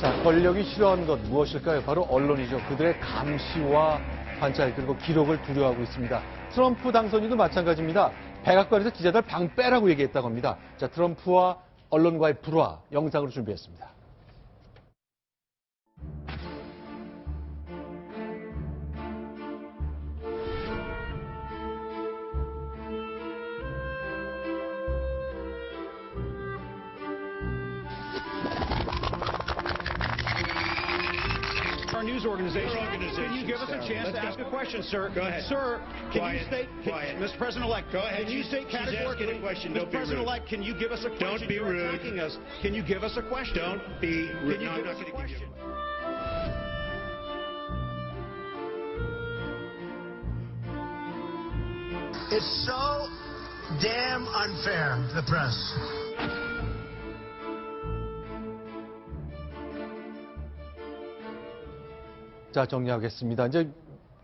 자, 권력이 싫어하는 것 무엇일까요? 바로 언론이죠. 그들의 감시와 관찰 그리고 기록을 두려워하고 있습니다. 트럼프 당선인도 마찬가지입니다. 백악관에서 기자들 방 빼라고 얘기했다고 합니다. 자, 트럼프와 언론과의 불화 영상으로 준비했습니다. Our news organization. Can you give us a chance to ask a question, sir? Go ahead. Sir, can Quiet. you state, Quiet. Mr. President-elect, Go ahead. Can you state She's categorically, asking a question. Mr. Don't be rude. President-elect, can you give us a question? Don't be You're rude. attacking us. Can you give us a question? Don't be rude. Can you No, I'm give not us a going to give question? you. It's so damn unfair, the press. 자, 정리하겠습니다. 이제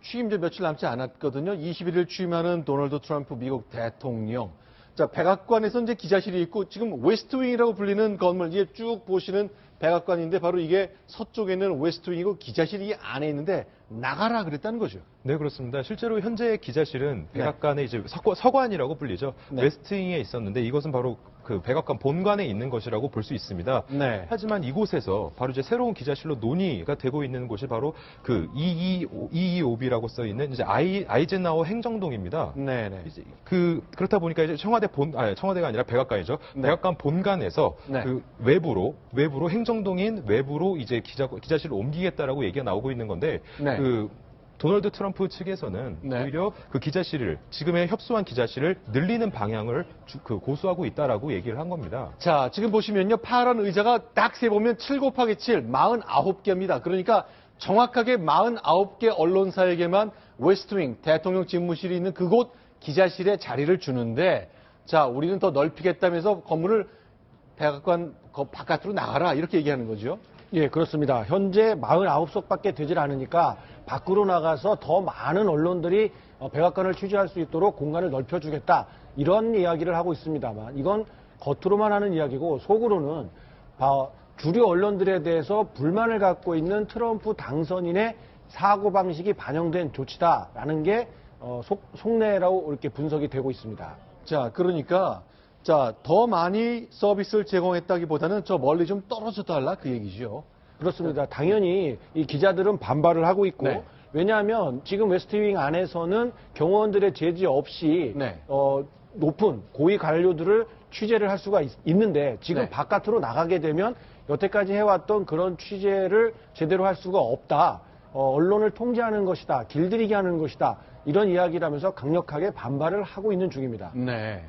취임 이제 며칠 남지 않았거든요. 21일 취임하는 도널드 트럼프 미국 대통령. 자, 백악관에서 이제 기자실이 있고 지금 웨스트윙이라고 불리는 건물 이게 쭉 보시는 백악관인데 바로 이게 서쪽에 있는 웨스트윙이고 기자실이 이 안에 있는데 나가라 그랬다는 거죠. 네, 그렇습니다. 실제로 현재의 기자실은 백악관의 이제 서관이라고 불리죠. 네. 웨스트윙에 있었는데 이것은 바로 그 백악관 본관에 있는 것이라고 볼 수 있습니다. 네. 하지만 이곳에서 바로 이제 새로운 기자실로 논의가 되고 있는 곳이 바로 그 225B라고 써 있는 이제 아이젠하워 행정동입니다. 네네. 이제 그렇다 보니까 이제 청와대가 아니라 백악관이죠. 네. 백악관 본관에서 네. 그 외부로 행정동인 외부로 이제 기자실을 옮기겠다라고 얘기가 나오고 있는 건데 네. 그 도널드 트럼프 측에서는 네. 오히려 그 기자실을 지금의 협소한 기자실을 늘리는 방향을 고수하고 있다라고 얘기를 한 겁니다. 자, 지금 보시면요. 파란 의자가 딱 세보면 7 곱하기 7, 49개입니다. 그러니까 정확하게 49개 언론사에게만 웨스트윙, 대통령 집무실이 있는 그곳 기자실에 자리를 주는데 자, 우리는 더 넓히겠다면서 건물을 백악관 바깥으로 나가라 이렇게 얘기하는 거죠. 예, 그렇습니다. 현재 49석밖에 되질 않으니까 밖으로 나가서 더 많은 언론들이 백악관을 취재할 수 있도록 공간을 넓혀주겠다. 이런 이야기를 하고 있습니다만 이건 겉으로만 하는 이야기고 속으로는 주류 언론들에 대해서 불만을 갖고 있는 트럼프 당선인의 사고방식이 반영된 조치다라는 게 속내라고 이렇게 분석이 되고 있습니다. 자, 그러니까 자, 더 많이 서비스를 제공했다기보다는 저 멀리 좀 떨어져 달라 그 얘기죠. 그렇습니다. 당연히 이 기자들은 반발을 하고 있고 네. 왜냐하면 지금 웨스트윙 안에서는 경호원들의 제지 없이 네. 높은 고위 관료들을 취재를 할 수가 있는데 지금 네. 바깥으로 나가게 되면 여태까지 해왔던 그런 취재를 제대로 할 수가 없다. 언론을 통제하는 것이다. 길들이게 하는 것이다. 이런 이야기를 하면서 강력하게 반발을 하고 있는 중입니다. 네.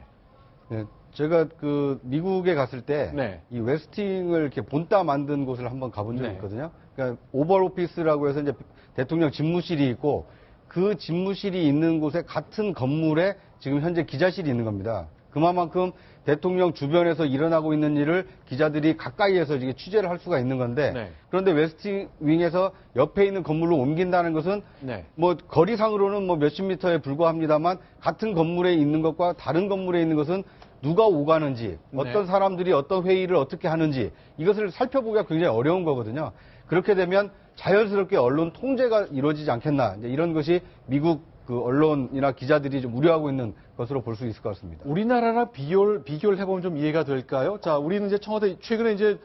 네, 제가 그 미국에 갔을 때 이 네. 웨스팅을 이렇게 본따 만든 곳을 한번 가본 적이 네. 있거든요. 그러니까 오벌 오피스라고 해서 이제 대통령 집무실이 있고 그 집무실이 있는 곳에 같은 건물에 지금 현재 기자실이 있는 겁니다. 그만큼 대통령 주변에서 일어나고 있는 일을 기자들이 가까이에서 이게 취재를 할 수가 있는 건데 네. 그런데 웨스팅 윙에서 옆에 있는 건물로 옮긴다는 것은 네. 뭐 거리상으로는 뭐 몇십 미터에 불과합니다만 같은 건물에 있는 것과 다른 건물에 있는 것은 누가 오가는지 어떤 네. 사람들이 어떤 회의를 어떻게 하는지 이것을 살펴보기가 굉장히 어려운 거거든요. 그렇게 되면 자연스럽게 언론 통제가 이루어지지 않겠나 이제 이런 것이 미국 그 언론이나 기자들이 좀 우려하고 있는 것으로 볼 수 있을 것 같습니다. 우리나라랑 비교를 해보면 좀 이해가 될까요? 자, 우리는 이제 청와대 최근에 이제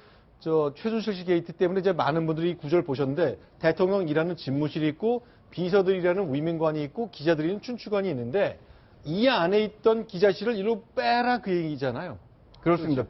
최순실 씨 게이트 때문에 이제 많은 분들이 이 구조를 보셨는데 대통령 일하는 집무실이 있고 비서들이라는 위민관이 있고 기자들이 있는 춘추관이 있는데 이 안에 있던 기자실을 이리로 빼라 그 얘기잖아요. 그렇습니다.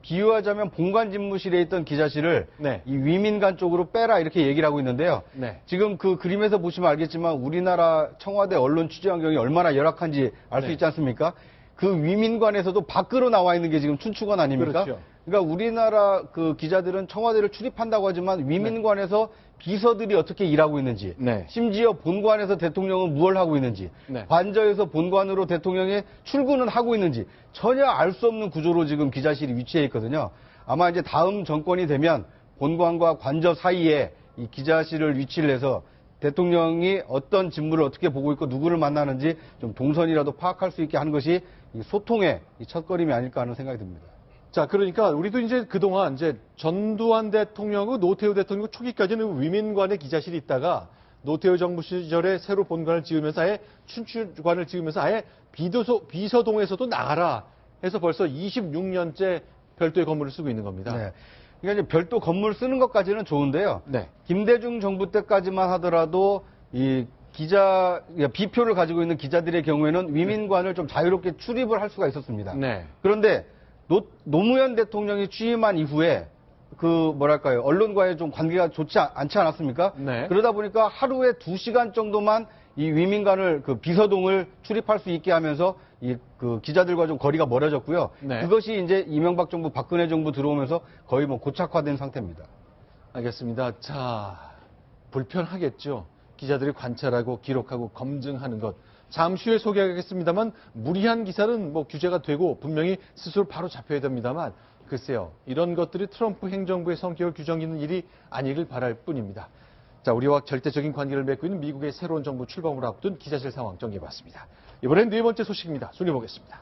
비유하자면 본관 집무실에 있던 기자실을 네. 이 위민관 쪽으로 빼라 이렇게 얘기를 하고 있는데요. 네. 지금 그 그림에서 보시면 알겠지만 우리나라 청와대 언론 취재 환경이 얼마나 열악한지 알 수 네. 있지 않습니까? 그 위민관에서도 밖으로 나와 있는 게 지금 춘추관 아닙니까? 그렇죠. 그러니까 우리나라 그 기자들은 청와대를 출입한다고 하지만 위민관에서 비서들이 어떻게 일하고 있는지, 네. 심지어 본관에서 대통령은 무엇을 하고 있는지, 네. 관저에서 본관으로 대통령이 출근은 하고 있는지 전혀 알 수 없는 구조로 지금 기자실이 위치해 있거든요. 아마 이제 다음 정권이 되면 본관과 관저 사이에 이 기자실을 위치를 해서 대통령이 어떤 직무를 어떻게 보고 있고 누구를 만나는지 좀 동선이라도 파악할 수 있게 하는 것이 이 소통의 이 첫걸음이 아닐까 하는 생각이 듭니다. 자, 그러니까 우리도 이제 그동안 이제 전두환 대통령하고 노태우 대통령 초기까지는 위민관에 기자실이 있다가 노태우 정부 시절에 새로 본관을 지으면서 아예 춘추관을 지으면서 아예 비서동에서도 나가라 해서 벌써 26년째 별도의 건물을 쓰고 있는 겁니다. 네. 그러니까 이제 별도 건물 쓰는 것까지는 좋은데요. 네. 김대중 정부 때까지만 하더라도 이 비표를 가지고 있는 기자들의 경우에는 위민관을 좀 자유롭게 출입을 할 수가 있었습니다. 네. 그런데 노무현 대통령이 취임한 이후에 언론과의 좀 관계가 좋지 않지 않았습니까? 네. 그러다 보니까 하루에 2시간 정도만 이 위민관을 비서동을 출입할 수 있게 하면서 기자들과 좀 거리가 멀어졌고요. 네. 그것이 이제 이명박 정부, 박근혜 정부 들어오면서 거의 고착화된 상태입니다. 알겠습니다. 자, 불편하겠죠. 기자들이 관찰하고 기록하고 검증하는 것. 잠시 후에 소개하겠습니다만 무리한 기사는 규제가 되고 분명히 스스로 바로 잡혀야 됩니다만 글쎄요. 이런 것들이 트럼프 행정부의 성격을 규정짓는 일이 아니길 바랄 뿐입니다. 자, 우리와 절대적인 관계를 맺고 있는 미국의 새로운 정부 출범을 앞둔 기자실 상황 정리해봤습니다. 이번엔 네 번째 소식입니다. 순위 보겠습니다.